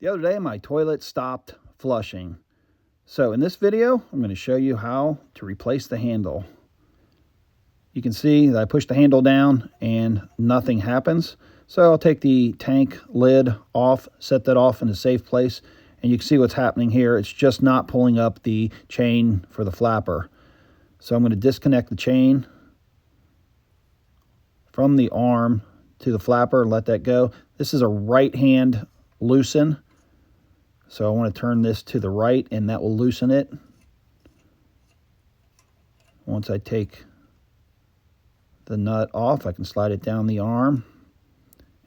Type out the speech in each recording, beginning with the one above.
The other day, my toilet stopped flushing. So in this video, I'm going to show you how to replace the handle. You can see that I push the handle down and nothing happens. So I'll take the tank lid off, set that off in a safe place, and you can see what's happening here. It's just not pulling up the chain for the flapper. So I'm going to disconnect the chain from the arm to the flapper and let that go. This is a right hand loosen. So I want to turn this to the right and that will loosen it. Once I take the nut off, I can slide it down the arm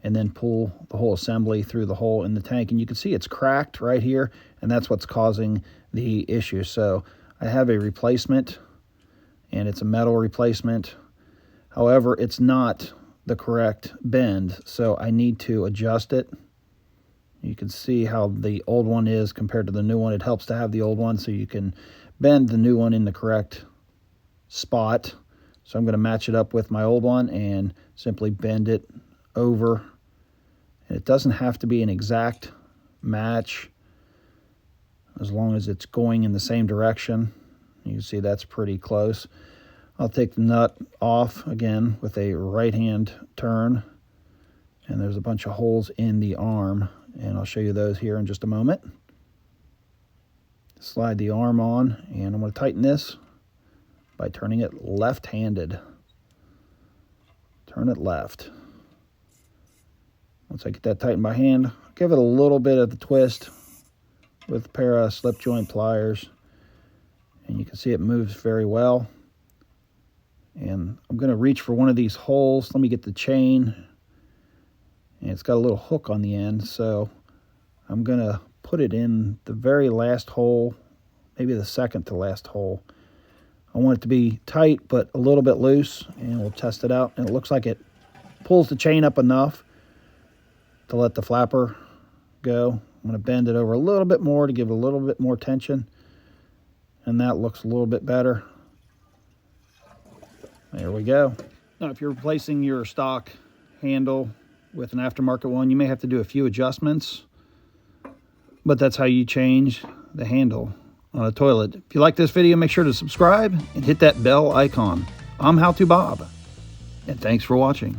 and then pull the whole assembly through the hole in the tank. And you can see it's cracked right here, and that's what's causing the issue. So I have a replacement, and it's a metal replacement. However, it's not the correct bend, so I need to adjust it. You can see how the old one is compared to the new one. It helps to have the old one so you can bend the new one in the correct spot. So I'm going to match it up with my old one and simply bend it over. And it doesn't have to be an exact match as long as it's going in the same direction. You can see that's pretty close. I'll take the nut off again with a right hand turn, and there's a bunch of holes in the arm, and I'll show you those here in just a moment. Slide the arm on, and I'm going to tighten this by turning it left-handed. Turn it left. Once I get that tightened by hand, give it a little bit of the twist with a pair of slip joint pliers, and you can see it moves very well. And I'm going to reach for one of these holes. Let me get the chain, and it's got a little hook on the end, so I'm going to put it in the very last hole, maybe the second to last hole. I want it to be tight but a little bit loose, and we'll test it out. And it looks like it pulls the chain up enough to let the flapper go. I'm going to bend it over a little bit more to give it a little bit more tension, and that looks a little bit better. There we go. Now, if you're replacing your stock handle with an aftermarket one, you may have to do a few adjustments, but that's how you change the handle on a toilet. If you like this video, make sure to subscribe and hit that bell icon. I'm How To Bob, and thanks for watching.